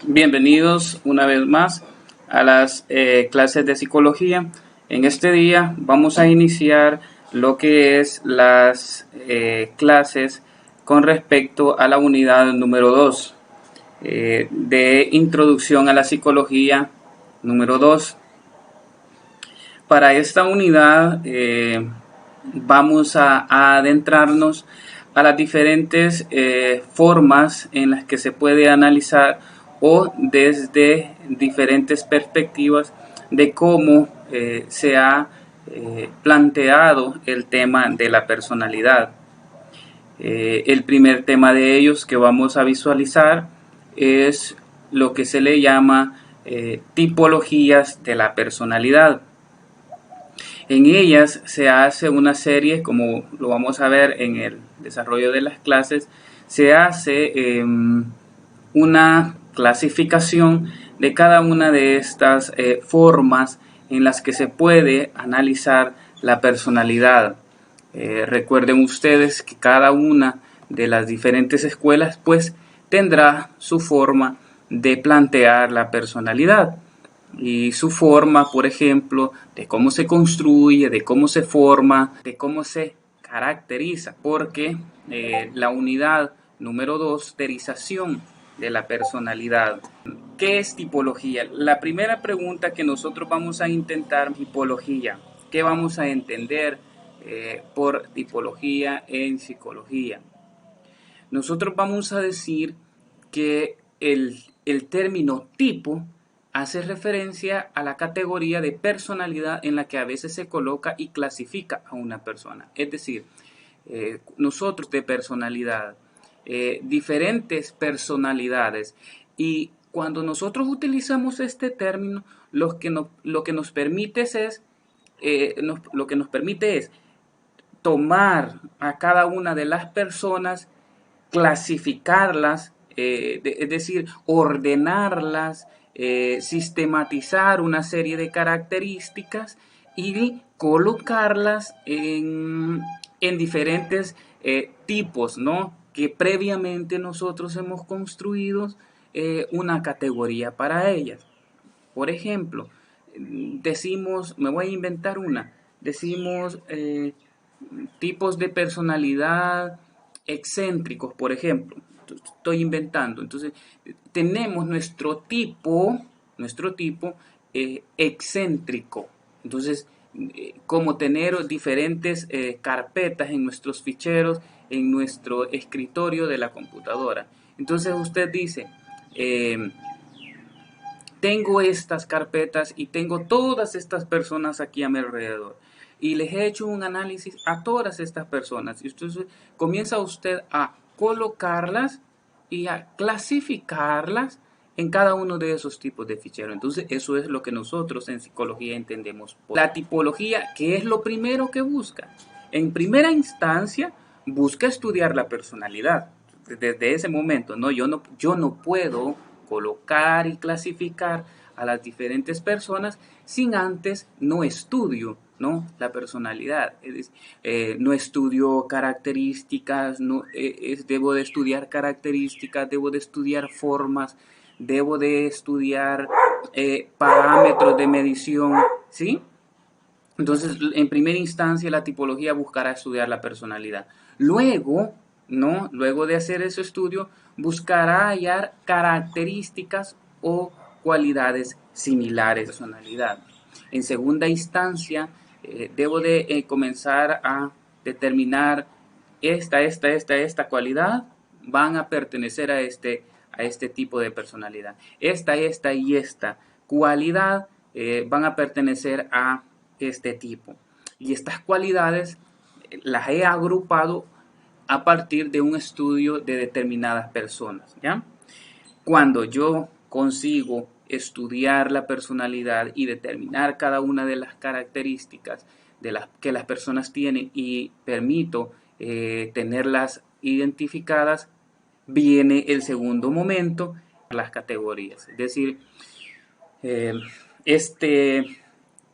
Bienvenidos una vez más a las clases de psicología. En este día vamos a iniciar lo que es las clases con respecto a la unidad número 2 de Introducción a la Psicología número 2. Para esta unidad vamos a adentrarnos a las diferentes formas en las que se puede analizar o desde diferentes perspectivas de cómo se ha planteado el tema de la personalidad. El primer tema de ellos que vamos a visualizar es lo que se le llama tipologías de la personalidad. En ellas se hace una serie, como lo vamos a ver en el desarrollo de las clases, se hace una clasificación de cada una de estas formas en las que se puede analizar la personalidad. Recuerden ustedes que cada una de las diferentes escuelas pues tendrá su forma de plantear la personalidad y su forma, por ejemplo, de cómo se construye, de cómo se forma, de cómo se caracteriza, porque la unidad número 2, caracterización de la personalidad. ¿Qué es tipología? La primera pregunta que nosotros vamos a intentar, tipología, ¿qué vamos a entender por tipología en psicología? Nosotros vamos a decir que el término tipo hace referencia a la categoría de personalidad en la que a veces se coloca y clasifica a una persona. Es decir, nosotros de personalidad, diferentes personalidades, y cuando nosotros utilizamos este término, lo que nos permite es tomar a cada una de las personas, clasificarlas, es decir, ordenarlas, sistematizar una serie de características y colocarlas en diferentes tipos, ¿no? Que previamente nosotros hemos construido una categoría para ellas. Por ejemplo, decimos, me voy a inventar una, decimos tipos de personalidad excéntricos, por ejemplo. Estoy inventando. Entonces, tenemos nuestro tipo excéntrico. Entonces, como tener diferentes carpetas en nuestros ficheros, en nuestro escritorio de la computadora. Entonces, usted dice, tengo estas carpetas y tengo todas estas personas aquí a mi alrededor. Y les he hecho un análisis a todas estas personas. Y entonces comienza usted a colocarlas y a clasificarlas en cada uno de esos tipos de ficheros. Entonces eso es lo que nosotros en psicología entendemos por la tipología, que es lo primero que busca. En primera instancia busca estudiar la personalidad. Desde ese momento, ¿no? Yo no puedo colocar y clasificar a las diferentes personas sin antes no estudio, ¿no? La personalidad. No estudio características, debo de estudiar características, debo de estudiar formas, debo de estudiar parámetros de medición, ¿sí? Entonces, en primera instancia, la tipología buscará estudiar la personalidad. Luego, ¿no? Luego de hacer ese estudio, buscará hallar características o cualidades similares a la personalidad. En segunda instancia, debo de comenzar a determinar esta cualidad van a pertenecer a este tipo de personalidad. Esta y esta cualidad van a pertenecer a este tipo. Y estas cualidades las he agrupado a partir de un estudio de determinadas personas, ¿ya? Cuando yo consigo estudiar la personalidad y determinar cada una de las características que las personas tienen y permito tenerlas identificadas, viene el segundo momento, las categorías. Es decir,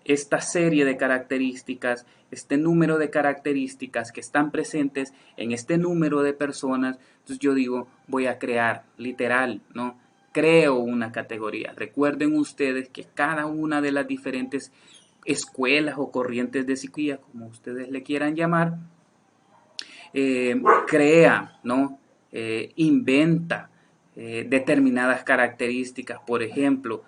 esta serie de características, este número de características que están presentes en este número de personas, entonces yo digo, voy a crear, literal, ¿no? creo una categoría. Recuerden ustedes que cada una de las diferentes escuelas o corrientes de psicología, como ustedes le quieran llamar, crea, ¿no? Inventa determinadas características. Por ejemplo,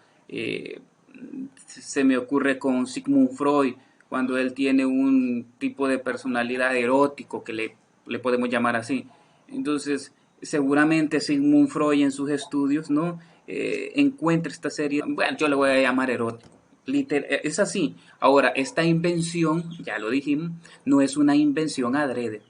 se me ocurre con Sigmund Freud, cuando él tiene un tipo de personalidad erótico, que le podemos llamar así. Entonces, seguramente Sigmund Freud en sus estudios, ¿no? Encuentra esta serie, bueno, yo le voy a llamar erótico. Es así. Ahora, esta invención, ya lo dijimos, no es una invención adrede.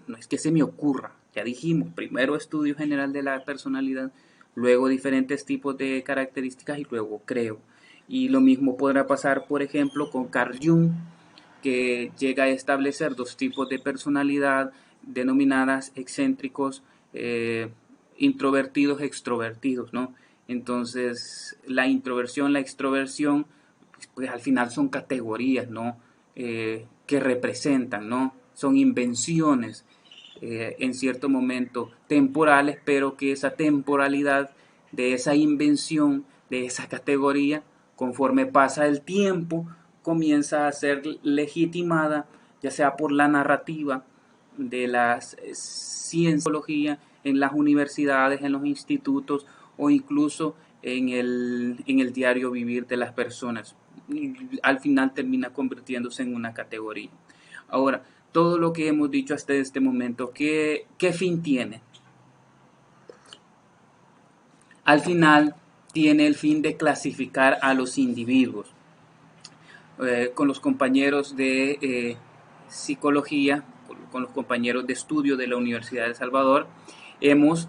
No es que se me ocurra. Ya dijimos, primero estudio general de la personalidad, luego diferentes tipos de características y luego creo. Y lo mismo podrá pasar, por ejemplo, con Carl Jung, que llega a establecer dos tipos de personalidad denominadas excéntricos, introvertidos, extrovertidos, ¿no? Entonces, la introversión, la extroversión, pues al final son categorías, ¿no? Que representan, ¿no? Son invenciones en cierto momento temporales, pero que esa temporalidad de esa invención, de esa categoría, conforme pasa el tiempo, comienza a ser legitimada, ya sea por la narrativa de la cienciología en las universidades, en los institutos o incluso en el diario vivir de las personas. Al final termina convirtiéndose en una categoría. Ahora, todo lo que hemos dicho hasta este momento, ¿qué fin tiene? Al final tiene el fin de clasificar a los individuos. Con los compañeros de psicología, con los compañeros de estudio de la Universidad de El Salvador, hemos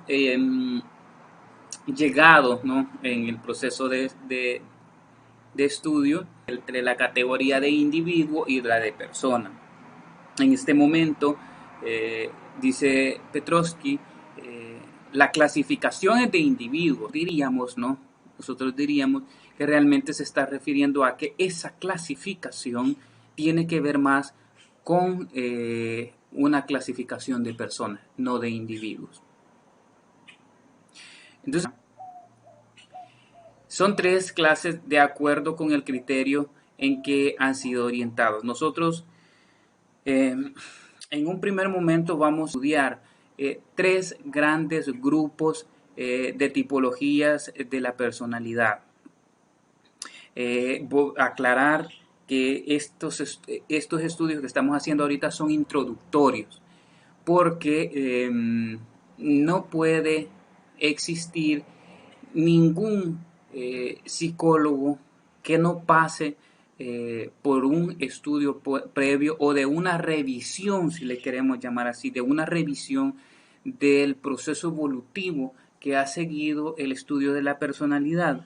llegado, ¿no? En el proceso de estudio entre la categoría de individuo y la de persona. En este momento, dice Petrovsky, la clasificación es de individuos, diríamos, ¿no? Nosotros diríamos que realmente se está refiriendo a que esa clasificación tiene que ver más con una clasificación de personas, no de individuos. Entonces, son tres clases de acuerdo con el criterio en que han sido orientados. Nosotros, en un primer momento, vamos a estudiar tres grandes grupos de tipologías de la personalidad. Voy a aclarar que estos estudios que estamos haciendo ahorita son introductorios, porque no puede existir ningún psicólogo que no pase por un estudio previo o de una revisión, si le queremos llamar así, de una revisión del proceso evolutivo que ha seguido el estudio de la personalidad.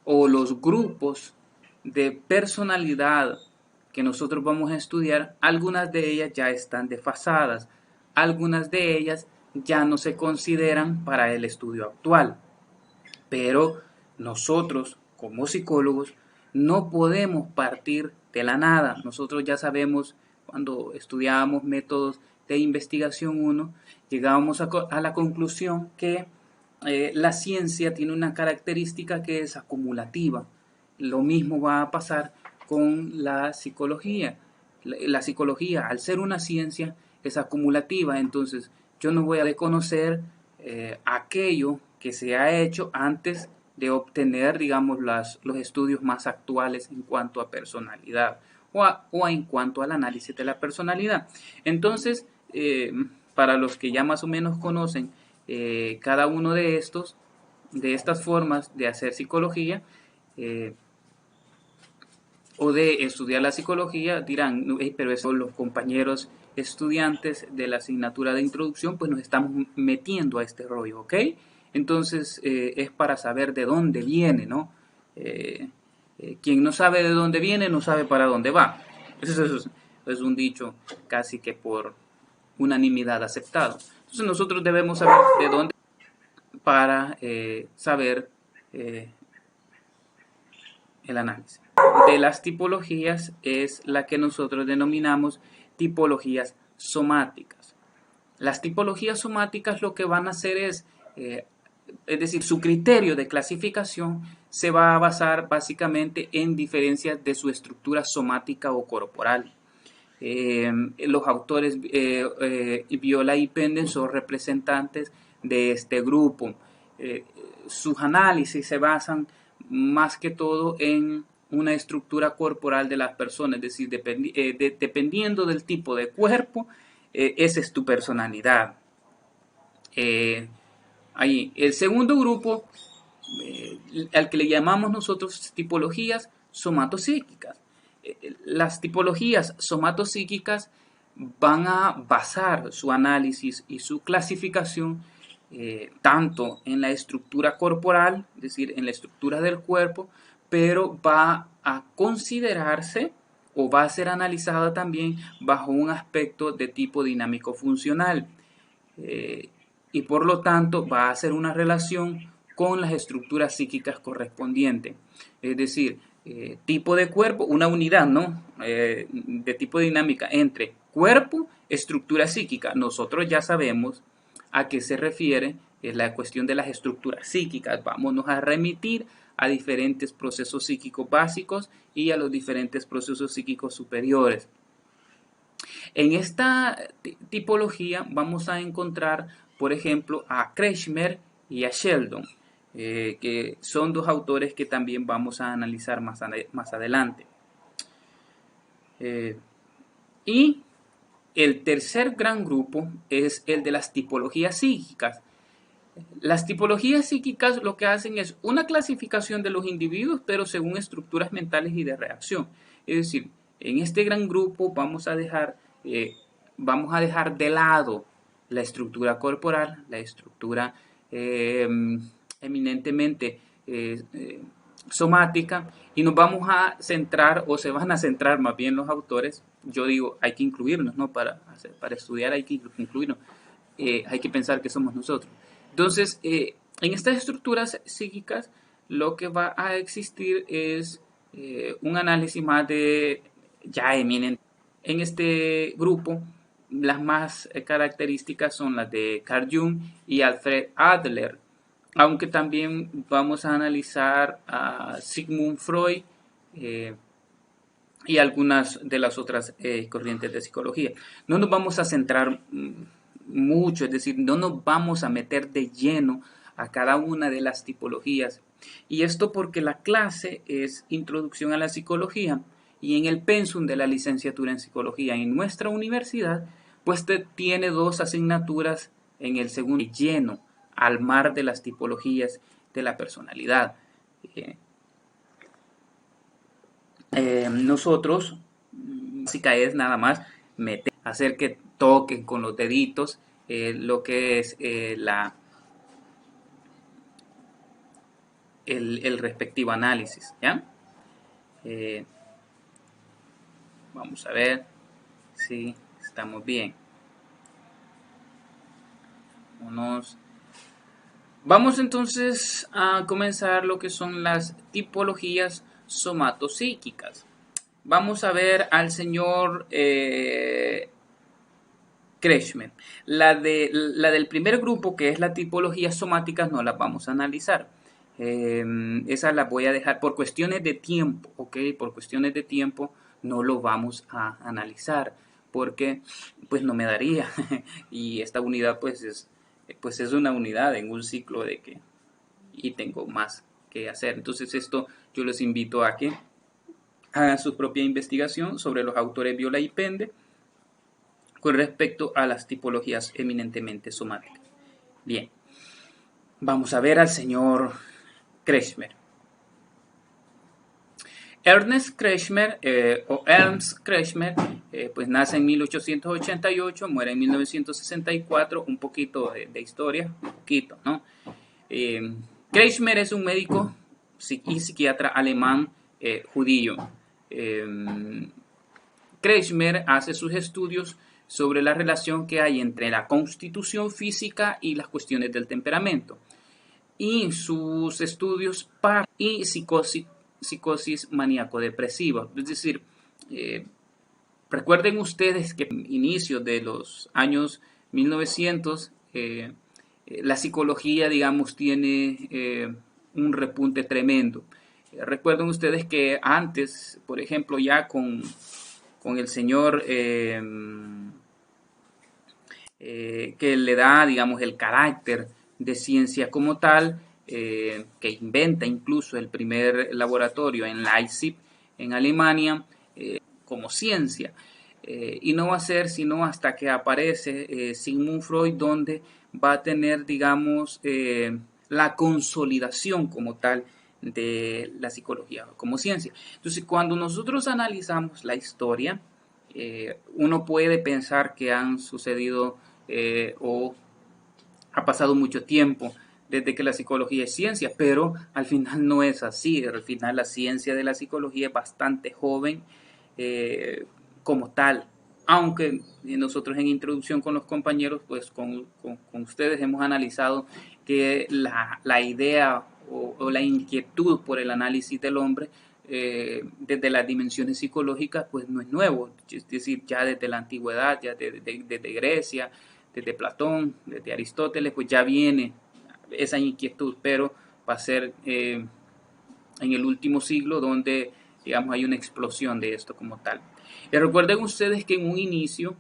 O los grupos de personalidad que nosotros vamos a estudiar, algunas de ellas ya están desfasadas, algunas de ellas ya no se consideran para el estudio actual. Pero nosotros, como psicólogos, no podemos partir de la nada. Nosotros ya sabemos, cuando estudiábamos métodos de investigación 1, llegábamos a la conclusión que la ciencia tiene una característica que es acumulativa. Lo mismo va a pasar con la psicología. La psicología, al ser una ciencia, es acumulativa. Entonces, yo no voy a reconocer aquello que se ha hecho antes de obtener, digamos, los estudios más actuales en cuanto a personalidad o en cuanto al análisis de la personalidad. Entonces, para los que ya más o menos conocen cada uno de estas formas de hacer psicología o de estudiar la psicología, dirán, pero eso los compañeros estudiantes de la asignatura de introducción, pues nos estamos metiendo a este rollo, ¿ok? Entonces es para saber de dónde viene, ¿no? Quien no sabe de dónde viene, no sabe para dónde va. Eso es un dicho casi que por unanimidad aceptado. Entonces nosotros debemos saber de dónde para saber el análisis. De las tipologías es la que nosotros denominamos tipologías somáticas. Las tipologías somáticas lo que van a hacer es es decir, su criterio de clasificación se va a basar básicamente en diferencias de su estructura somática o corporal. Los autores Viola y Penden son representantes de este grupo. Sus análisis se basan más que todo en una estructura corporal de las personas, es decir, dependiendo del tipo de cuerpo, esa es tu personalidad. Ahí. El segundo grupo, al que le llamamos nosotros tipologías somatopsíquicas. Las tipologías somatopsíquicas van a basar su análisis y su clasificación tanto en la estructura corporal, es decir, en la estructura del cuerpo, pero va a considerarse o va a ser analizada también bajo un aspecto de tipo dinámico funcional. Y por lo tanto va a hacer una relación con las estructuras psíquicas correspondientes. Es decir, tipo de cuerpo, una unidad, ¿no? De tipo dinámica entre cuerpo, estructura psíquica. Nosotros ya sabemos a qué se refiere la cuestión de las estructuras psíquicas. Vámonos a remitir a diferentes procesos psíquicos básicos y a los diferentes procesos psíquicos superiores. En esta tipología vamos a encontrar, por ejemplo, a Kretschmer y a Sheldon, que son dos autores que también vamos a analizar más adelante. Y el tercer gran grupo es el de las tipologías psíquicas. Las tipologías psíquicas lo que hacen es una clasificación de los individuos, pero según estructuras mentales y de reacción. Es decir, en este gran grupo vamos a dejar de lado la estructura corporal, la estructura eminentemente somática, y nos vamos a centrar, o se van a centrar más bien los autores. Yo digo, hay que incluirnos, ¿no? Para estudiar hay que incluirnos, hay que pensar que somos nosotros. Entonces, en estas estructuras psíquicas lo que va a existir es un análisis más de ya eminente. En este grupo, las más características son las de Carl Jung y Alfred Adler, aunque también vamos a analizar a Sigmund Freud y algunas de las otras corrientes de psicología. No nos vamos a centrar mucho, es decir, no nos vamos a meter de lleno a cada una de las tipologías. Y esto porque la clase es Introducción a la Psicología, y en el pensum de la licenciatura en Psicología en nuestra universidad, pues tiene dos asignaturas en el segundo lleno al mar de las tipologías de la personalidad. Nosotros, básica es nada más hacer que toquen con los deditos lo que es el respectivo análisis, ¿ya? Vamos a ver si estamos bien. Vamos entonces a comenzar lo que son las tipologías somatopsíquicas. Vamos a ver al señor Kretschmer. La del primer grupo, que es la tipología somática, no la vamos a analizar. Esa la voy a dejar por cuestiones de tiempo, ¿ok? Por cuestiones de tiempo no lo vamos a analizar, porque pues no me daría. Y esta unidad pues es una unidad en un ciclo y tengo más que hacer. Entonces esto yo les invito a que hagan su propia investigación sobre los autores Viola y Pende con respecto a las tipologías eminentemente somáticas. Bien, vamos a ver al señor Kretschmer. Ernst Kretschmer, pues nace en 1888, muere en 1964, un poquito de historia, un poquito, ¿no? Kretschmer es un médico y psiquiatra alemán judío. Kretschmer hace sus estudios sobre la relación que hay entre la constitución física y las cuestiones del temperamento, y sus estudios y psicosis maníaco-depresiva. Es decir, recuerden ustedes que a inicios de los años 1900 la psicología, digamos, tiene un repunte tremendo. Recuerden ustedes que antes, por ejemplo, ya con el señor que le da, digamos, el carácter de ciencia como tal, que inventa incluso el primer laboratorio en Leipzig, en Alemania, como ciencia. Y no va a ser sino hasta que aparece Sigmund Freud, donde va a tener, digamos, la consolidación como tal de la psicología como ciencia. Entonces, cuando nosotros analizamos la historia, uno puede pensar que han sucedido o ha pasado mucho tiempo desde que la psicología es ciencia, pero al final no es así. Al final la ciencia de la psicología es bastante joven como tal. Aunque nosotros en introducción con los compañeros, pues con ustedes hemos analizado que la idea o la inquietud por el análisis del hombre desde las dimensiones psicológicas, pues no es nuevo, es decir, ya desde la antigüedad, ya desde Grecia, desde Platón, desde Aristóteles, pues ya viene esa inquietud, pero va a ser en el último siglo donde, digamos, hay una explosión de esto como tal. Y recuerden ustedes que en un inicio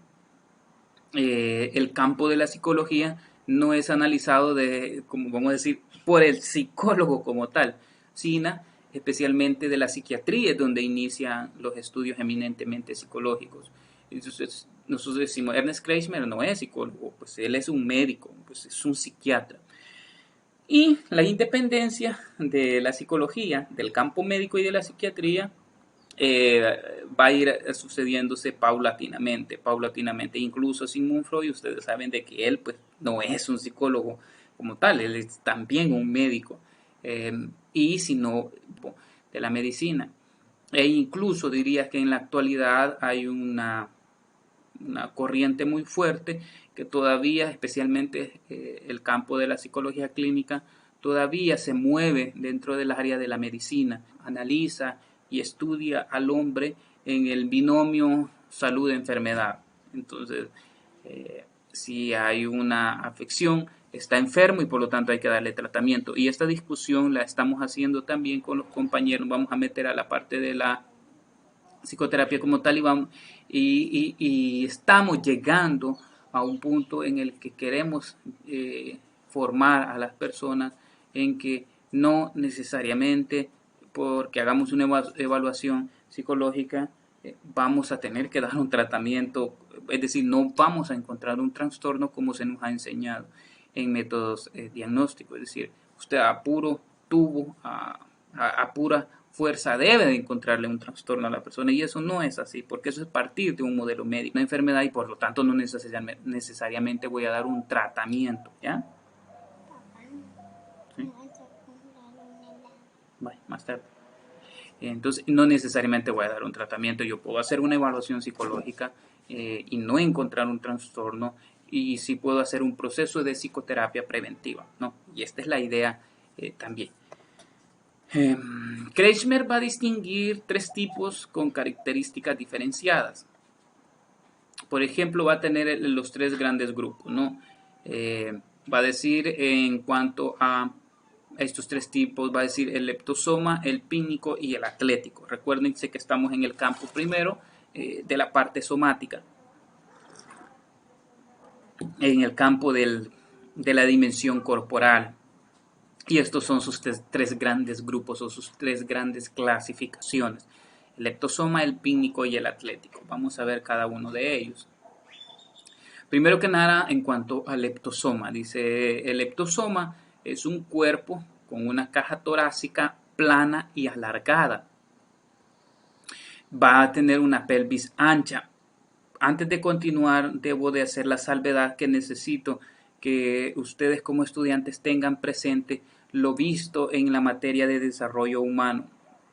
el campo de la psicología no es analizado como vamos a decir, por el psicólogo como tal, sino especialmente de la psiquiatría, es donde inician los estudios eminentemente psicológicos. Entonces, nosotros decimos, Ernest Kreismer no es psicólogo, pues él es un médico, pues es un psiquiatra. Y la independencia de la psicología, del campo médico y de la psiquiatría, va a ir sucediéndose paulatinamente. Incluso Sigmund Freud, ustedes saben de que él pues no es un psicólogo como tal, él es también un médico, y sino de la medicina. E incluso diría que en la actualidad hay una corriente muy fuerte que todavía, especialmente el campo de la psicología clínica, todavía se mueve dentro del área de la medicina, analiza y estudia al hombre en el binomio salud-enfermedad. Entonces, si hay una afección, está enfermo y por lo tanto hay que darle tratamiento. Y esta discusión la estamos haciendo también con los compañeros, vamos a meter a la parte de la psicoterapia como tal y estamos llegando a un punto en el que queremos formar a las personas en que no necesariamente porque hagamos una evaluación psicológica vamos a tener que dar un tratamiento, es decir, no vamos a encontrar un trastorno como se nos ha enseñado en métodos diagnósticos, es decir, usted a puro tubo, a pura fuerza debe de encontrarle un trastorno a la persona y eso no es así, porque eso es partir de un modelo médico, una enfermedad y por lo tanto no necesariamente voy a dar un tratamiento, ¿ya? ¿Sí? Bye, más tarde. Entonces, no necesariamente voy a dar un tratamiento, yo puedo hacer una evaluación psicológica y no encontrar un trastorno y sí puedo hacer un proceso de psicoterapia preventiva, ¿no? Y esta es la idea también. Kretschmer va a distinguir tres tipos con características diferenciadas. Por ejemplo, va a tener los tres grandes grupos, ¿no? Va a decir en cuanto a estos tres tipos, va a decir el leptosoma, el pínico y el atlético. Recuérdense que estamos en el campo primero de la parte somática, en el campo de la dimensión corporal. Y estos son sus tres grandes grupos o sus tres grandes clasificaciones. El leptosoma, el pínico y el atlético. Vamos a ver cada uno de ellos. Primero que nada, en cuanto al leptosoma, dice el leptosoma es un cuerpo con una caja torácica plana y alargada. Va a tener una pelvis ancha. Antes de continuar, debo de hacer la salvedad que necesito que ustedes como estudiantes tengan presente lo visto en la materia de desarrollo humano,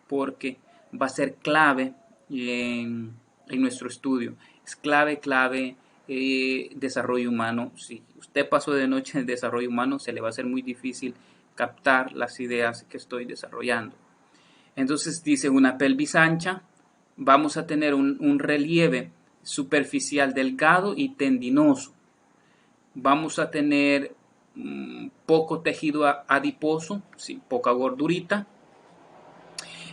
porque va a ser clave en nuestro estudio. Es clave desarrollo humano. Si usted pasó de noche en desarrollo humano, se le va a hacer muy difícil captar las ideas que estoy desarrollando. Entonces dice una pelvis ancha, vamos a tener un relieve superficial delgado y tendinoso. Vamos a tener poco tejido adiposo, sí, poca gordurita.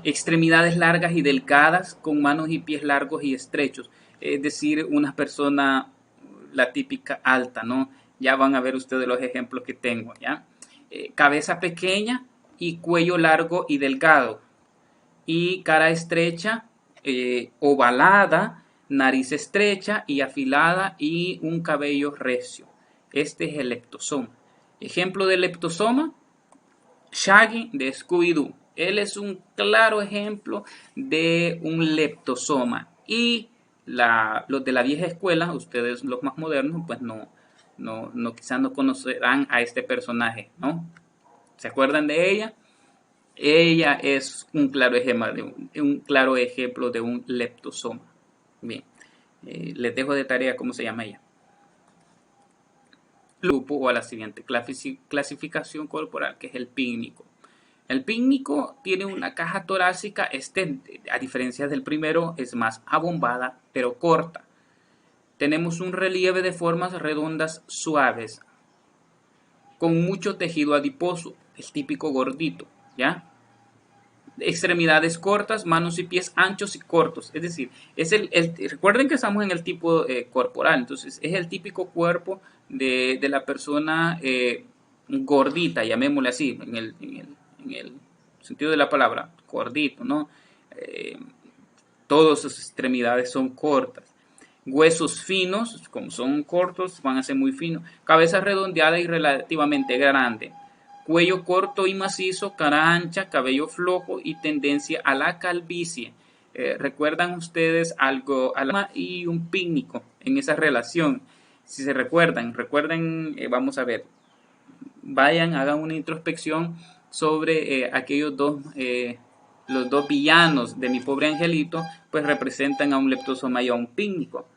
Extremidades largas y delgadas, con manos y pies largos y estrechos. Es decir, una persona, la típica alta, ¿no? Ya van a ver ustedes los ejemplos que tengo, ¿ya? Cabeza pequeña y cuello largo y delgado. Y cara estrecha, ovalada, nariz estrecha y afilada y un cabello recio. Este es el leptosoma. Ejemplo de leptosoma, Shaggy de Scooby-Doo. Él es un claro ejemplo de un leptosoma. Y los de la vieja escuela, ustedes los más modernos, pues quizás no conocerán a este personaje, ¿no? ¿Se acuerdan de ella? Ella es un claro ejemplo de un leptosoma. Bien, les dejo de tarea cómo se llama ella. Grupo o a la siguiente clasificación corporal, que es el pícnico. El pícnico tiene una caja torácica, a diferencia del primero, es más abombada, pero corta. Tenemos un relieve de formas redondas suaves, con mucho tejido adiposo, el típico gordito, ¿ya? Extremidades cortas, manos y pies anchos y cortos. Es decir, recuerden que estamos en el tipo corporal, entonces es el típico cuerpo de la persona gordita, llamémosle así, en el sentido de la palabra, gordito, ¿no? Todas sus extremidades son cortas. Huesos finos, como son cortos, van a ser muy finos. Cabeza redondeada y relativamente grande. Cuello corto y macizo, cara ancha, cabello flojo y tendencia a la calvicie. ¿Recuerdan ustedes algo y un pícnico en esa relación? Si se recuerdan, vamos a ver, vayan, hagan una introspección sobre aquellos dos, los dos villanos de Mi Pobre Angelito, pues representan a un leptosoma y a un pícnico.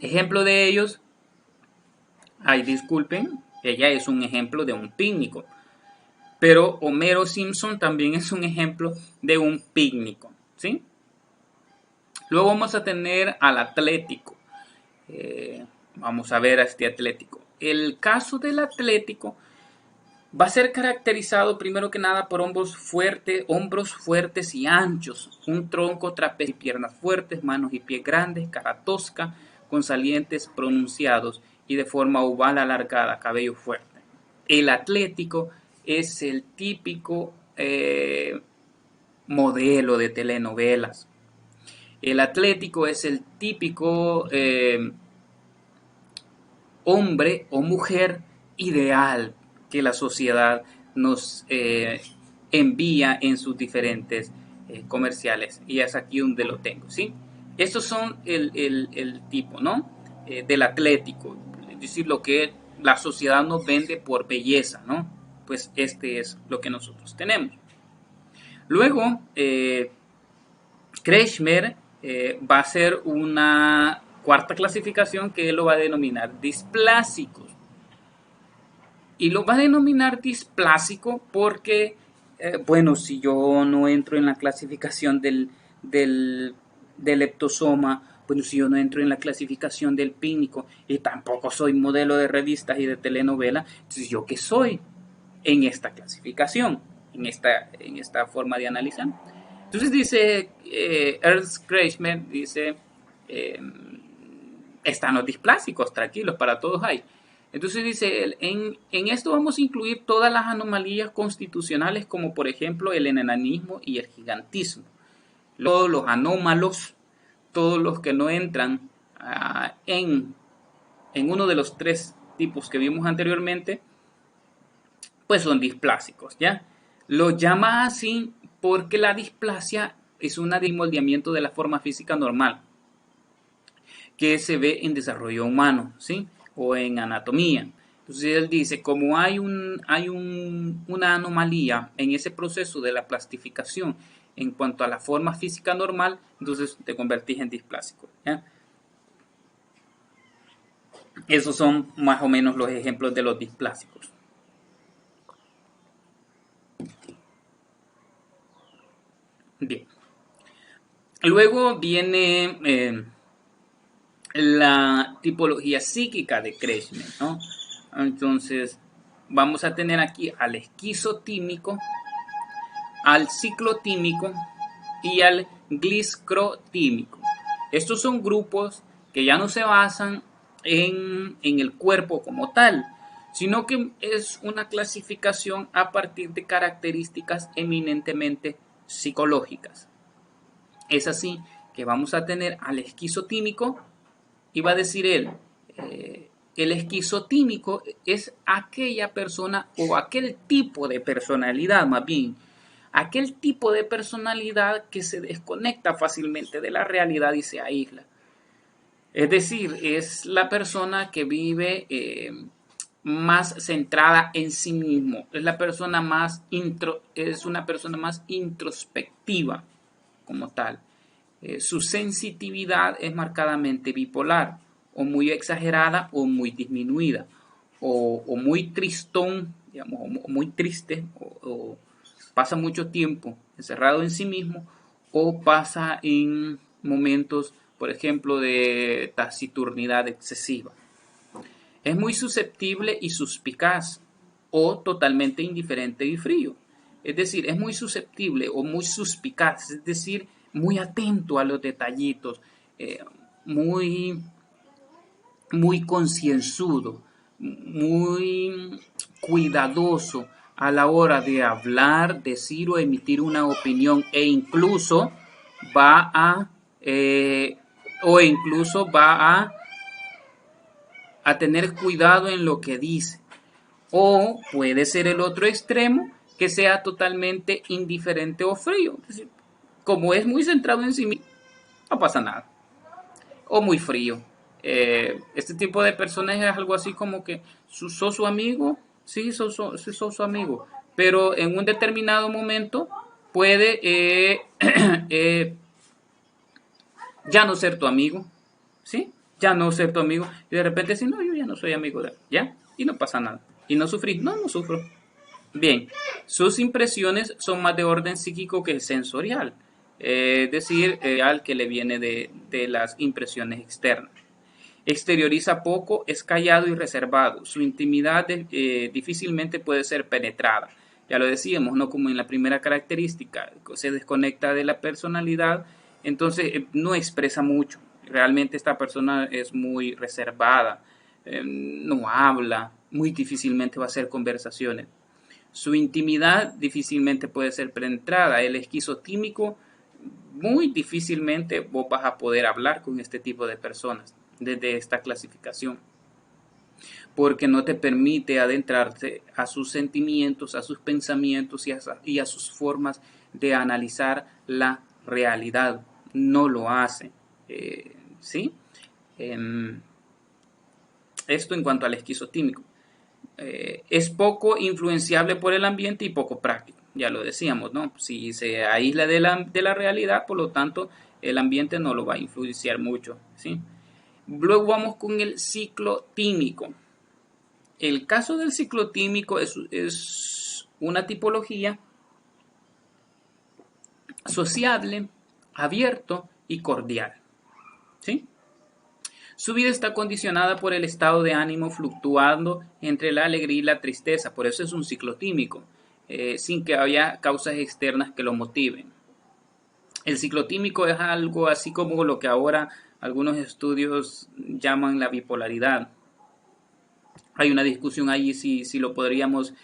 Ejemplo de ellos, disculpen, ella es un ejemplo de un pícnico, pero Homero Simpson también es un ejemplo de un pícnico, ¿sí? Luego vamos a tener al atlético. Vamos a ver a este atlético. El caso del atlético va a ser caracterizado primero que nada por hombros fuertes y anchos, un tronco trapecio y piernas fuertes, manos y pies grandes, cara tosca, con salientes pronunciados y de forma oval alargada, cabello fuerte. El atlético es el típico modelo de telenovelas. El atlético es el típico hombre o mujer ideal que la sociedad nos envía en sus diferentes comerciales. Y es aquí donde lo tengo, ¿sí? Estos son el tipo, ¿no? Del atlético, es decir, lo que la sociedad nos vende por belleza, ¿no? Pues este es lo que nosotros tenemos. Luego, Kretschmer va a hacer una cuarta clasificación que él lo va a denominar displásicos. Y lo va a denominar displásico porque, bueno, si yo no entro en la clasificación del leptosoma, bueno, si yo no entro en la clasificación del pícnico y tampoco soy modelo de revistas y de telenovela, entonces ¿yo qué soy en esta clasificación, en esta forma de analizar? Entonces dice Ernst Kretschmer, dice, están los displásicos, tranquilos, para todos hay. Entonces dice él, en esto vamos a incluir todas las anomalías constitucionales como por ejemplo el enanismo y el gigantismo. Todos los anómalos, todos los que no entran en uno de los tres tipos que vimos anteriormente, pues son displásicos, ¿ya? Lo llama así porque la displasia es un moldeamiento de la forma física normal que se ve en desarrollo humano, ¿sí? O en anatomía. Entonces él dice, como hay una anomalía en ese proceso de la plastificación en cuanto a la forma física normal, entonces te convertís en displásico, ¿ya? Esos son más o menos los ejemplos de los displásicos. Bien. Luego viene la tipología psíquica de Kretschmer, ¿no? Entonces, vamos a tener aquí al esquizotímico, al ciclotímico y al gliscrotímico. Estos son grupos que ya no se basan en el cuerpo como tal, sino que es una clasificación a partir de características eminentemente psicológicas. Es así que vamos a tener al esquizotímico, iba a decir él, el esquizotímico es aquella persona o aquel tipo de personalidad, más bien, aquel tipo de personalidad que se desconecta fácilmente de la realidad y se aísla. Es decir, es la persona que vive más centrada en sí mismo, es la persona es una persona más introspectiva como tal. Su sensitividad es marcadamente bipolar, o muy exagerada o muy disminuida, o muy tristón, digamos, o muy triste, o pasa mucho tiempo encerrado en sí mismo, o pasa en momentos, por ejemplo, de taciturnidad excesiva. Es muy susceptible y suspicaz, o totalmente indiferente y frío. Es decir, es muy susceptible o muy suspicaz, es decir, muy atento a los detallitos, eh, muy, muy concienzudo, muy cuidadoso a la hora de hablar, decir o emitir una opinión, e incluso va a a tener cuidado en lo que dice. O puede ser el otro extremo, que sea totalmente indiferente o frío. Es decir, como es muy centrado en sí mismo, no pasa nada. O muy frío. Este tipo de personas es algo así como que sos su amigo, sí, sos su amigo, pero en un determinado momento puede ya no ser tu amigo, ¿sí? Ya no ser tu amigo, y de repente decir, no, yo ya no soy amigo de él, ¿ya? Y no pasa nada. ¿Y no sufrís? No, no sufro. Bien, sus impresiones son más de orden psíquico que sensorial, es decir, al que le viene de las impresiones externas. Exterioriza poco, es callado y reservado. Su intimidad difícilmente puede ser penetrada. Ya lo decíamos, ¿no? Como en la primera característica, se desconecta de la personalidad, entonces no expresa mucho. Realmente esta persona es muy reservada, no habla, muy difícilmente va a hacer conversaciones. Su intimidad difícilmente puede ser penetrada. El esquizotímico, muy difícilmente vos vas a poder hablar con este tipo de personas desde esta clasificación, porque no te permite adentrarte a sus sentimientos, a sus pensamientos y a sus formas de analizar la realidad. No lo hace. ¿Sí? Esto en cuanto al esquizotímico. Es poco influenciable por el ambiente y poco práctico. Ya lo decíamos, ¿no? Si se aísla de la realidad, por lo tanto, el ambiente no lo va a influenciar mucho, ¿sí? Luego vamos con el ciclotímico. El caso del ciclotímico es una tipología sociable, abierto y cordial, ¿sí? Su vida está condicionada por el estado de ánimo fluctuando entre la alegría y la tristeza, por eso es un ciclotímico, sin que haya causas externas que lo motiven. El ciclotímico es algo así como lo que ahora algunos estudios llaman la bipolaridad. Hay una discusión allí si lo podríamos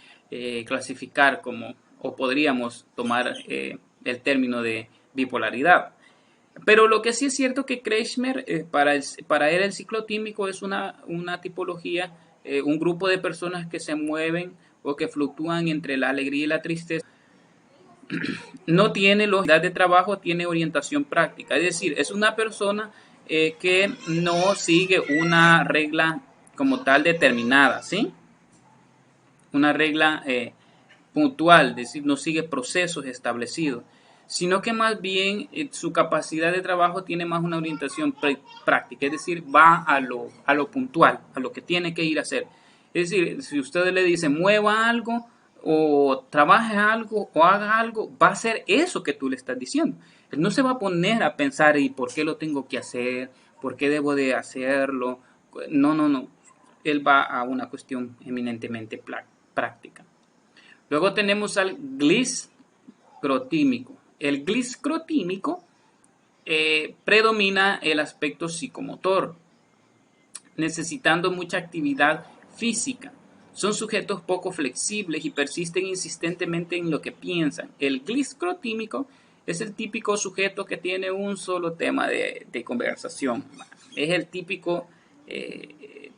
clasificar como, o podríamos tomar el término de bipolaridad. Pero lo que sí es cierto que Kretschmer, para él el ciclotímico es una tipología, un grupo de personas que se mueven o que fluctúan entre la alegría y la tristeza. No tiene lógica de trabajo, tiene orientación práctica. Es decir, es una persona que no sigue una regla como tal determinada, ¿sí? Una regla puntual, es decir, no sigue procesos establecidos, sino que más bien su capacidad de trabajo tiene más una orientación práctica, es decir, va a lo puntual, a lo que tiene que ir a hacer. Es decir, si usted le dice mueva algo o trabaje algo o haga algo, va a hacer eso que tú le estás diciendo. Él no se va a poner a pensar y por qué lo tengo que hacer ¿Por qué debo de hacerlo? No, no, no. Él va a una cuestión eminentemente práctica. Luego tenemos al gliscrotímico. El gliscrotímico predomina el aspecto psicomotor, necesitando mucha actividad física. Son sujetos poco flexibles y persisten insistentemente en lo que piensan. El gliscrotímico es el típico sujeto que tiene un solo tema de conversación. Es el típico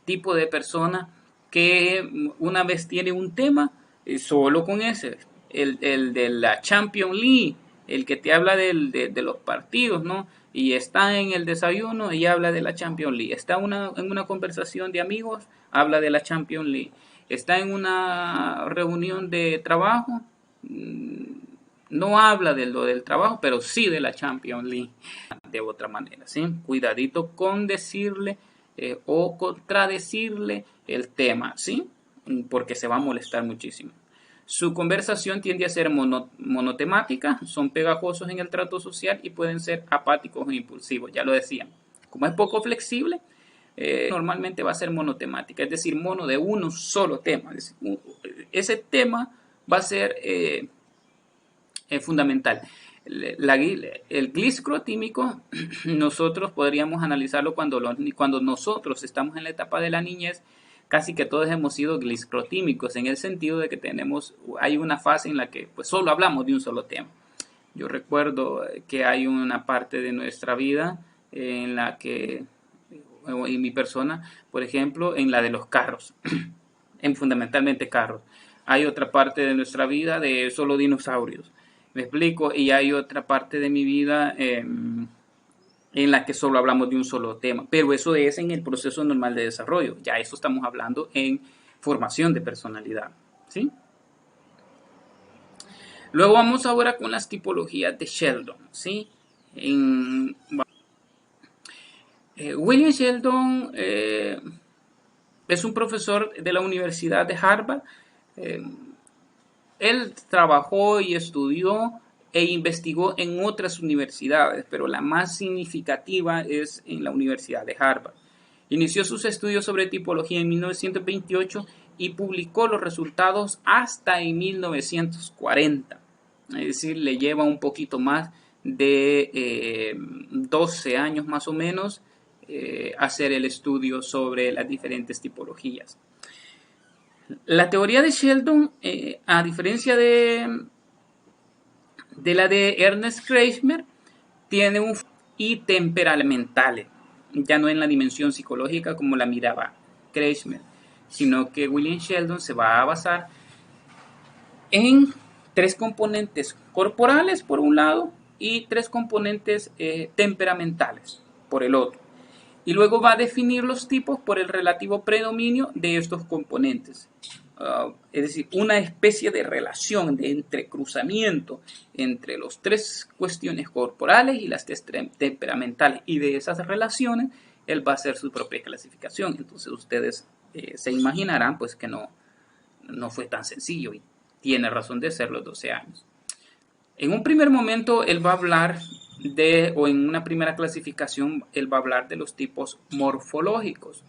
tipo de persona que una vez tiene un tema, solo con ese. El de la Champions League, el que te habla de los partidos, ¿no? Y está en el desayuno y habla de la Champions League. Está en una conversación de amigos, habla de la Champions League. Está en una reunión de trabajo, no habla de lo del trabajo, pero sí de la Champions League de otra manera, ¿sí? Cuidadito con decirle o contradecirle el tema, ¿sí? Porque se va a molestar muchísimo. Su conversación tiende a ser monotemática, son pegajosos en el trato social y pueden ser apáticos o impulsivos, ya lo decía. Como es poco flexible, normalmente va a ser monotemática, es decir, mono de uno solo tema. Es decir, ese tema va a ser fundamental. El gliscrotímico nosotros podríamos analizarlo cuando nosotros estamos en la etapa de la niñez. Casi que todos hemos sido gliscrotímicos en el sentido de que hay una fase en la que pues solo hablamos de un solo tema. Yo recuerdo que hay una parte de nuestra vida en la que, en mi persona, por ejemplo, en la de los carros, en fundamentalmente carros. Hay otra parte de nuestra vida de solo dinosaurios. Me explico, y hay otra parte de mi vida en la que solo hablamos de un solo tema, pero eso es en el proceso normal de desarrollo, ya eso estamos hablando en formación de personalidad, ¿sí? Luego vamos ahora con las tipologías de Sheldon, ¿sí? William Sheldon es un profesor de la Universidad de Harvard. Él trabajó y estudió e investigó en otras universidades, pero la más significativa es en la Universidad de Harvard. Inició sus estudios sobre tipología en 1928 y publicó los resultados hasta en 1940. Es decir, le lleva un poquito más de 12 años más o menos hacer el estudio sobre las diferentes tipologías. La teoría de Sheldon, a diferencia de la de Ernest Kreismer, tiene un y temperamentales, ya no en la dimensión psicológica como la miraba Kreismer, sino que William Sheldon se va a basar en 3 componentes corporales por un lado y 3 componentes temperamentales por el otro. Y luego va a definir los tipos por el relativo predominio de estos componentes. Es decir, una especie de relación, de entrecruzamiento entre las 3 cuestiones corporales y las 3 temperamentales. Y de esas relaciones, él va a hacer su propia clasificación. Entonces ustedes se imaginarán pues que no fue tan sencillo y tiene razón de ser los 12 años. En un primer momento, él va a hablar o en una primera clasificación, él va a hablar de los tipos morfológicos.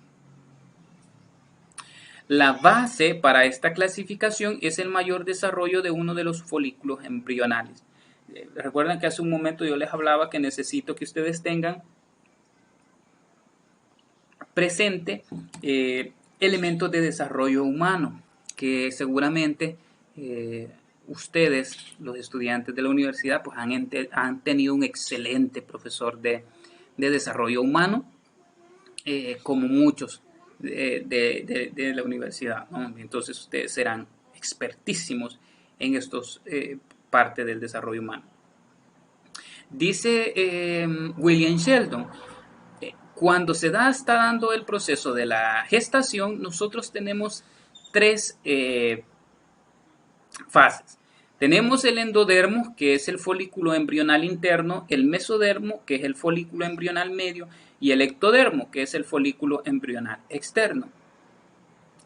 La base para esta clasificación es el mayor desarrollo de uno de los folículos embrionales. Recuerden que hace un momento yo les hablaba que necesito que ustedes tengan presente elementos de desarrollo humano, que seguramente ustedes, los estudiantes de la universidad, pues han tenido un excelente profesor de desarrollo humano, como muchos de la universidad, ¿no? Entonces ustedes serán expertísimos en estos parte del desarrollo humano. Dice William Sheldon, cuando está dando el proceso de la gestación, nosotros tenemos 3 fases. Tenemos el endodermo, que es el folículo embrional interno, el mesodermo, que es el folículo embrional medio, y el ectodermo, que es el folículo embrional externo.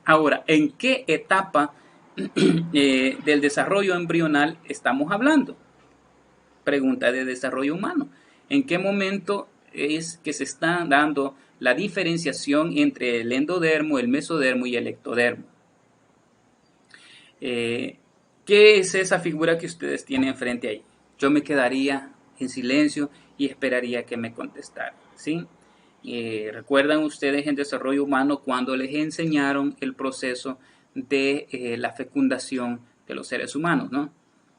Ahora, ¿en qué etapa del desarrollo embrional estamos hablando? Pregunta de desarrollo humano. ¿En qué momento es que se está dando la diferenciación entre el endodermo, el mesodermo y el ectodermo. ¿Qué es esa figura que ustedes tienen frente ahí? Yo me quedaría en silencio y esperaría que me contestaran, ¿sí? ¿Recuerdan ustedes en desarrollo humano cuando les enseñaron el proceso de la fecundación de los seres humanos, ¿no?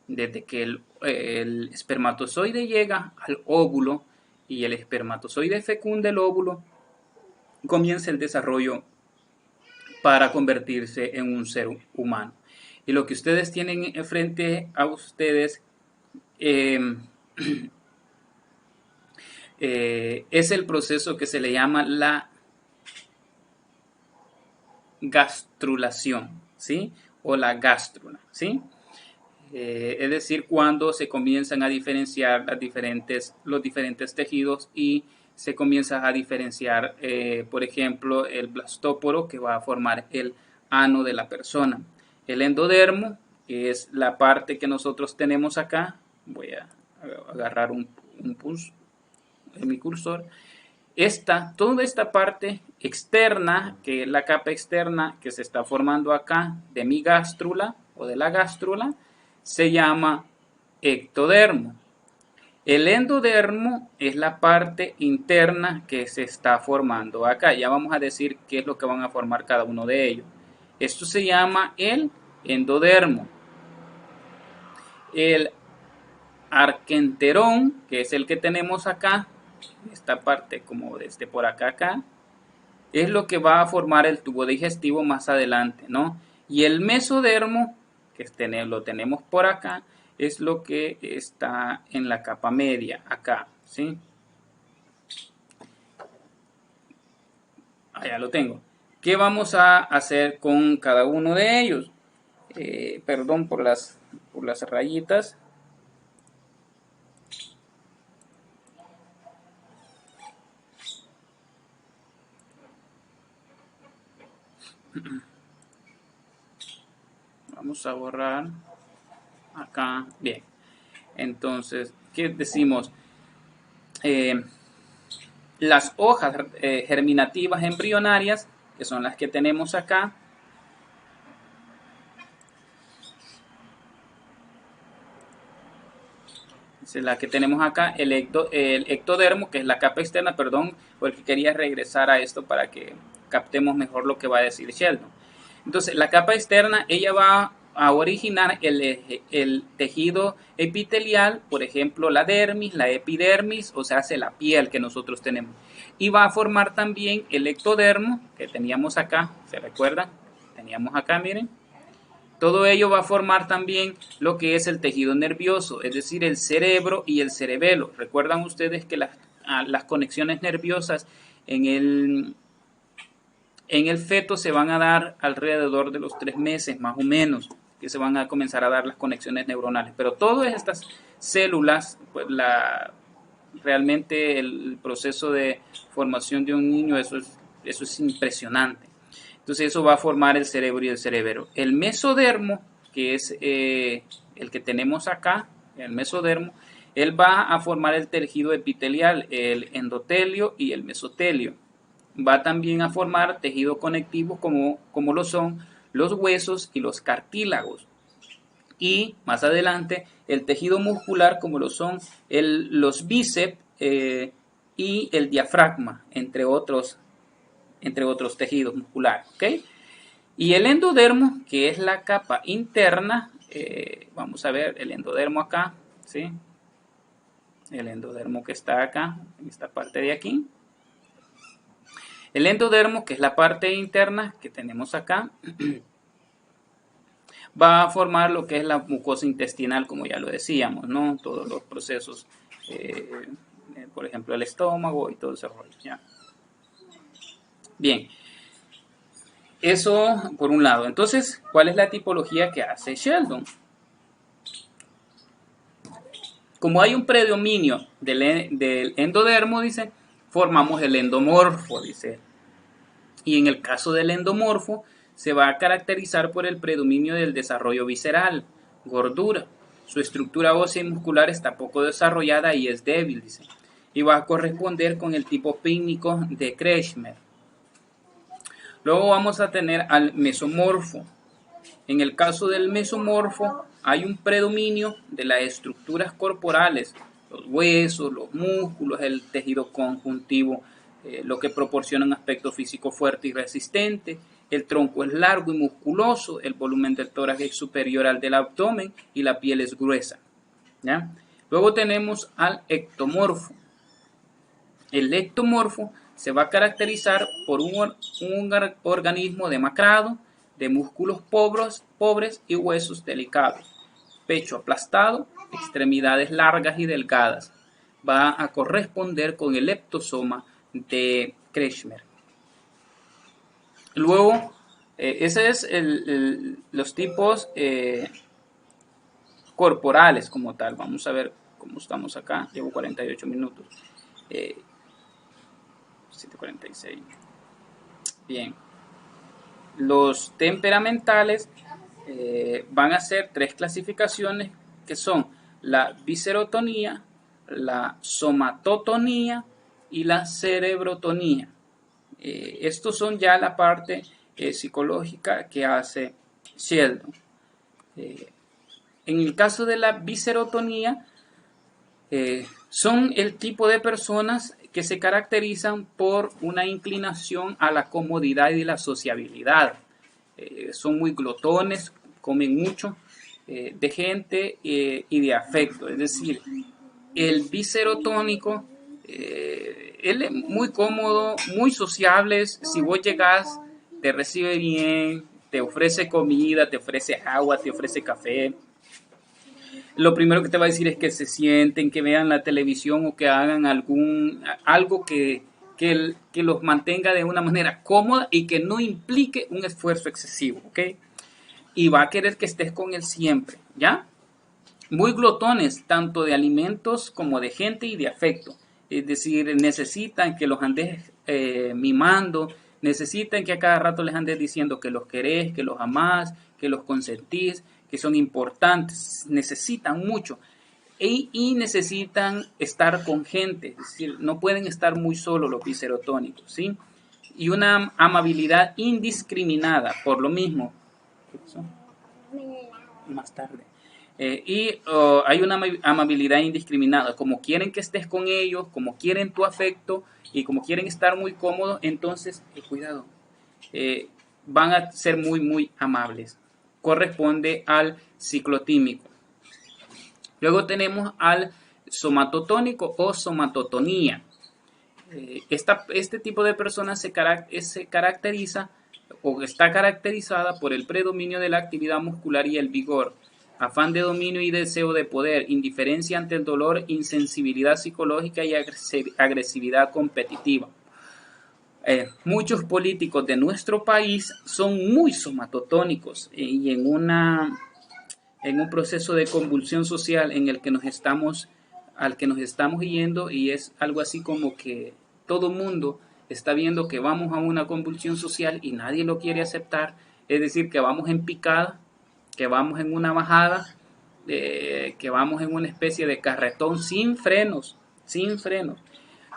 Desde que el espermatozoide llega al óvulo y el espermatozoide fecunda el óvulo, comienza el desarrollo para convertirse en un ser humano. Y lo que ustedes tienen frente a ustedes es el proceso que se le llama la gastrulación, ¿sí? O la gástrula, ¿sí? Es decir, cuando se comienzan a diferenciar los diferentes tejidos y se comienza a diferenciar, por ejemplo, el blastóporo que va a formar el ano de la persona. El endodermo, que es la parte que nosotros tenemos acá, voy a agarrar mi cursor. Toda esta parte externa, que es la capa externa que se está formando acá de mi gástrula o de la gástrula, se llama ectodermo. El endodermo es la parte interna que se está formando acá. Ya vamos a decir qué es lo que van a formar cada uno de ellos. Esto se llama el endodermo. El arquenterón, que es el que tenemos acá, esta parte como desde por acá, es lo que va a formar el tubo digestivo más adelante, ¿no? Y el mesodermo, que lo tenemos por acá, es lo que está en la capa media, acá, ¿sí? Allá lo tengo. ¿Qué vamos a hacer con cada uno de ellos? Perdón por las rayitas. Vamos a borrar acá. Bien. Entonces, ¿qué decimos? Las hojas germinativas embrionarias, que son las que tenemos acá, es la que tenemos acá, el ectodermo, que es la capa externa, perdón, porque quería regresar a esto para que captemos mejor lo que va a decir Sheldon. Entonces, la capa externa, ella va a originar el tejido epitelial, por ejemplo, la dermis, la epidermis, o sea, hace la piel que nosotros tenemos. Y va a formar también el ectodermo, que teníamos acá, ¿se recuerdan? Teníamos acá, miren. Todo ello va a formar también lo que es el tejido nervioso, es decir, el cerebro y el cerebelo. Recuerdan ustedes que las conexiones nerviosas en el feto se van a dar alrededor de los 3 meses, más o menos, que se van a comenzar a dar las conexiones neuronales. Pero todas estas células, pues realmente el proceso de formación de un niño, eso es impresionante. Entonces eso va a formar el cerebro y el cerebelo. El mesodermo, que es el que tenemos acá, el mesodermo, él va a formar el tejido epitelial, el endotelio y el mesotelio. Va también a formar tejido conectivo como lo son los huesos y los cartílagos. Y más adelante el tejido muscular como lo son los bíceps y el diafragma, entre otros tejidos musculares, ¿ok? Y el endodermo, que es la capa interna, vamos a ver el endodermo acá, ¿sí? El endodermo que está acá, en esta parte de aquí. El endodermo, que es la parte interna que tenemos acá, va a formar lo que es la mucosa intestinal, como ya lo decíamos, ¿no? Todos los procesos, por ejemplo, el estómago y todo ese rollo, ¿ya? Bien, eso por un lado. Entonces, ¿cuál es la tipología que hace Sheldon? Como hay un predominio del endodermo, dice, formamos el endomorfo, dice. Y en el caso del endomorfo, se va a caracterizar por el predominio del desarrollo visceral, gordura. Su estructura ósea y muscular está poco desarrollada y es débil, dice. y va a corresponder con el tipo pícnico de Kretschmer. Luego vamos a tener al mesomorfo. En el caso del mesomorfo hay un predominio de las estructuras corporales, los huesos, los músculos, el tejido conjuntivo, lo que proporciona un aspecto físico fuerte y resistente. El tronco es largo y musculoso, el volumen del tórax es superior al del abdomen y la piel es gruesa, ¿ya? Luego tenemos al ectomorfo. El ectomorfo se va a caracterizar por un organismo demacrado, de músculos pobres y huesos delicados, pecho aplastado, extremidades largas y delgadas. Va a corresponder con el leptosoma de Kretschmer. Luego, ese es los tipos corporales como tal. Vamos a ver cómo estamos acá. Llevo 48 minutos. 7:46. Bien. Los temperamentales van a ser 3 clasificaciones que son la viscerotonía, la somatotonía y la cerebrotonía. Estos son ya la parte psicológica que hace Sheldon. En el caso de la viscerotonía, son el tipo de personas que se caracterizan por una inclinación a la comodidad y la sociabilidad. Son muy glotones, comen mucho de gente y de afecto. Es decir, el viscerotónico, él es muy cómodo, muy sociable. Si vos llegás, te recibe bien, te ofrece comida, te ofrece agua, te ofrece café. Lo primero que te va a decir es que se sienten, que vean la televisión o que hagan algo que los mantenga de una manera cómoda y que no implique un esfuerzo excesivo, ¿ok? Y va a querer que estés con él siempre, ¿ya? Muy glotones, tanto de alimentos como de gente y de afecto. Es decir, necesitan que los andes mimando, necesitan que a cada rato les andes diciendo que los querés, que los amás, que los consentís, que son importantes, necesitan mucho y necesitan estar con gente, es decir, no pueden estar muy solos los viscerotónicos, ¿sí? Y una amabilidad indiscriminada, por lo mismo. ¿Qué pasó? Más tarde. Hay una amabilidad indiscriminada, como quieren que estés con ellos, como quieren tu afecto y como quieren estar muy cómodos, entonces, cuidado, van a ser muy, muy amables. Corresponde al ciclotímico. Luego tenemos al somatotónico o somatotonía. Este tipo de personas se caracteriza o está caracterizada por el predominio de la actividad muscular y el vigor, afán de dominio y deseo de poder, indiferencia ante el dolor, insensibilidad psicológica y agresividad competitiva. Muchos políticos de nuestro país son muy somatotónicos y en un proceso de convulsión social en el que al que nos estamos yendo, y es algo así como que todo mundo está viendo que vamos a una convulsión social y nadie lo quiere aceptar. Es decir, que vamos en picada, que vamos en una bajada, que vamos en una especie de carretón sin frenos,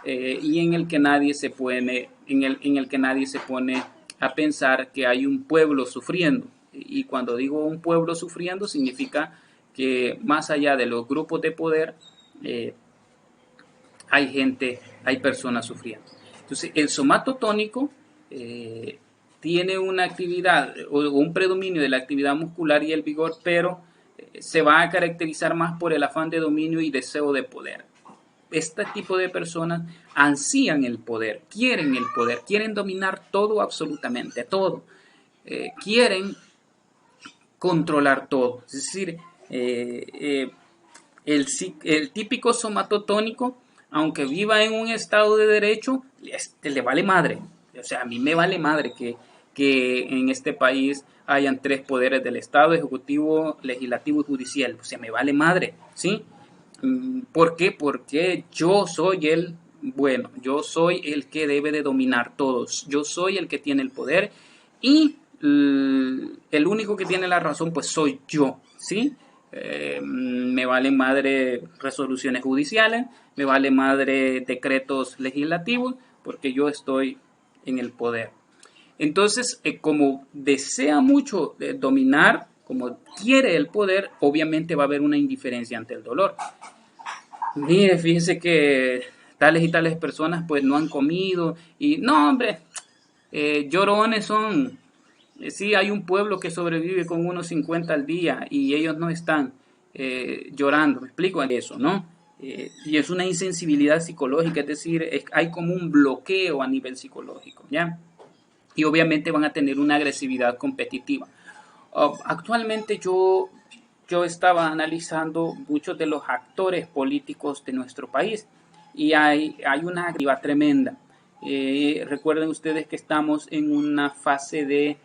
y en el que nadie se pone a pensar que hay un pueblo sufriendo. Y cuando digo un pueblo sufriendo, significa que más allá de los grupos de poder, hay personas sufriendo. Entonces, el somatotónico tiene una actividad o un predominio de la actividad muscular y el vigor, pero se va a caracterizar más por el afán de dominio y deseo de poder. Este tipo de personas ansían el poder, quieren dominar todo, absolutamente todo. Quieren controlar todo. Es decir, el típico somatotónico, aunque viva en un estado de derecho, le vale madre. O sea, a mí me vale madre que en este país hayan 3 poderes del Estado: ejecutivo, legislativo y judicial. O sea, me vale madre, ¿sí? ¿Por qué? Porque yo soy yo soy el que debe de dominar todos. Yo soy el que tiene el poder y el único que tiene la razón, pues soy yo, ¿sí? Me vale madre resoluciones judiciales, me vale madre decretos legislativos, porque yo estoy en el poder. Entonces, como desea mucho dominar, como quiere el poder, obviamente va a haber una indiferencia ante el dolor. Mire, fíjese que tales y tales personas pues no han comido y no, hombre, llorones son. Sí, hay un pueblo que sobrevive con unos 50 al día y ellos no están llorando, me explico eso, ¿no? Y es una insensibilidad psicológica, es decir, hay como un bloqueo a nivel psicológico, ¿ya? Y obviamente van a tener una agresividad competitiva. Actualmente yo estaba analizando muchos de los actores políticos de nuestro país y hay una agresividad tremenda. Recuerden ustedes que estamos en una fase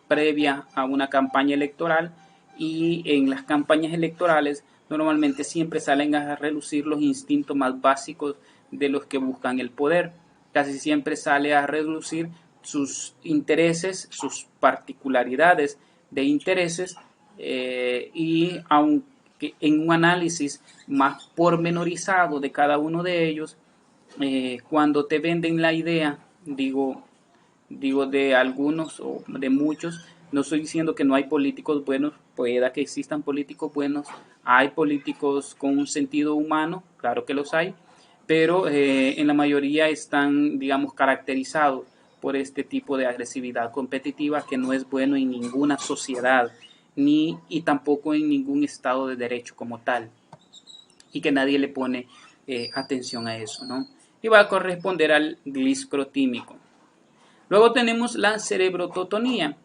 previa a una campaña electoral, y en las campañas electorales normalmente siempre salen a relucir los instintos más básicos de los que buscan el poder. Casi siempre sale a relucir sus intereses, sus particularidades de intereses, y aunque en un análisis más pormenorizado de cada uno de ellos, cuando te venden la idea, digo de algunos o de muchos, no estoy diciendo que no hay políticos buenos, pueda que existan políticos buenos, hay políticos con un sentido humano, claro que los hay, pero en la mayoría están, digamos, caracterizados por este tipo de agresividad competitiva que no es bueno en ninguna sociedad, ni y tampoco en ningún estado de derecho como tal, y que nadie le pone atención a eso, ¿no? Y va a corresponder al gliscrotímico. Luego tenemos la cerebrototonía.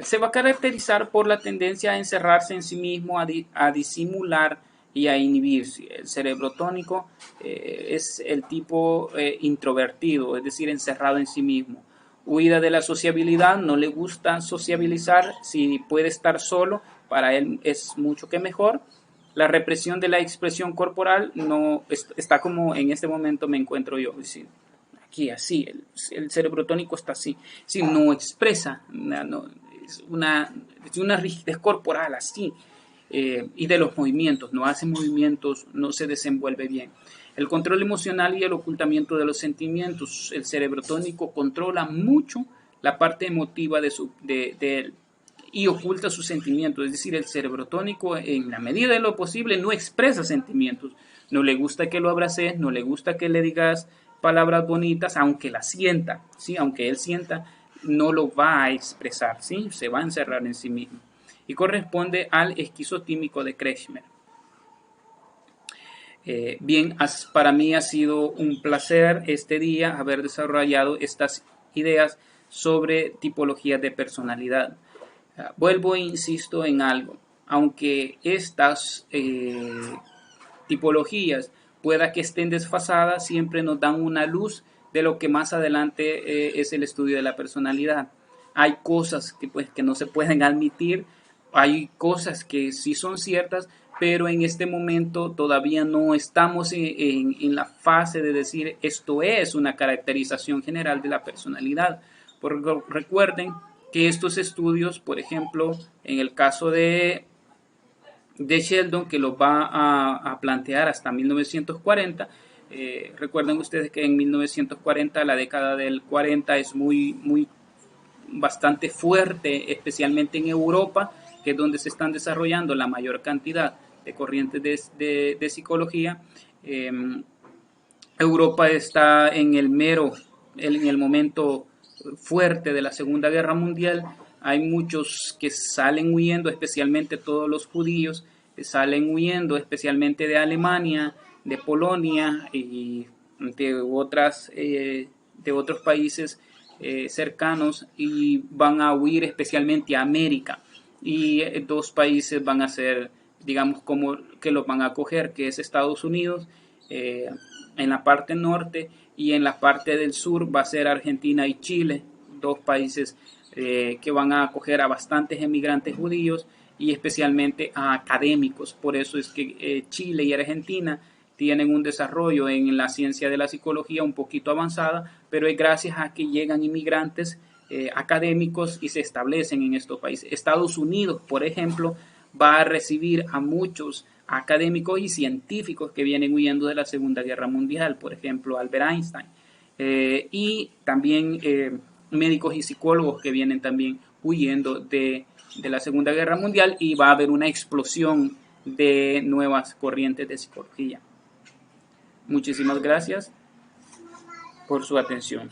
Se va a caracterizar por la tendencia a encerrarse en sí mismo, a disimular y a inhibirse. El cerebrotónico es el tipo introvertido, es decir, encerrado en sí mismo. Huida de la sociabilidad, no le gusta sociabilizar, si puede estar solo, para él es mucho que mejor. La represión de la expresión corporal no está como en este momento me encuentro yo, es decir, aquí así, el cerebrotónico está así, si no expresa, es una rigidez corporal así, y de los movimientos, no hace movimientos, no se desenvuelve bien. El control emocional y el ocultamiento de los sentimientos, el cerebrotónico controla mucho la parte emotiva de él y oculta sus sentimientos, es decir, el cerebrotónico en la medida de lo posible no expresa sentimientos, no le gusta que lo abraces, no le gusta que le digas palabras bonitas, aunque las sienta, ¿sí? Aunque él sienta, no lo va a expresar, ¿sí? Se va a encerrar en sí mismo. Y corresponde al esquizotímico de Kretschmer. Bien, para mí ha sido un placer este día haber desarrollado estas ideas sobre tipologías de personalidad. Vuelvo e insisto en algo, aunque estas tipologías pueda que estén desfasadas, siempre nos dan una luz de lo que más adelante es el estudio de la personalidad. Hay cosas que no se pueden admitir, hay cosas que sí son ciertas, pero en este momento todavía no estamos en la fase de decir esto es una caracterización general de la personalidad. Porque recuerden que estos estudios, por ejemplo, en el caso de Sheldon, que lo va a plantear hasta 1940. Recuerden ustedes que en 1940, la década del 40 es bastante fuerte, especialmente en Europa, que es donde se están desarrollando la mayor cantidad de corrientes de psicología. Europa está en el momento fuerte de la Segunda Guerra Mundial. Hay muchos que salen huyendo, especialmente todos los judíos, que salen huyendo, especialmente de Alemania, de Polonia y de otros países cercanos, y van a huir especialmente a América. Y dos países van a ser, digamos, como que los van a acoger, que es Estados Unidos, en la parte norte, y en la parte del sur va a ser Argentina y Chile, dos países que van a acoger a bastantes emigrantes judíos y especialmente a académicos. Por eso es que Chile y Argentina tienen un desarrollo en la ciencia de la psicología un poquito avanzada, pero es gracias a que llegan inmigrantes académicos y se establecen en estos países. Estados Unidos, por ejemplo, va a recibir a muchos académicos y científicos que vienen huyendo de la Segunda Guerra Mundial, por ejemplo, Albert Einstein, y también médicos y psicólogos que vienen también huyendo de la Segunda Guerra Mundial, y va a haber una explosión de nuevas corrientes de psicología. Muchísimas gracias por su atención.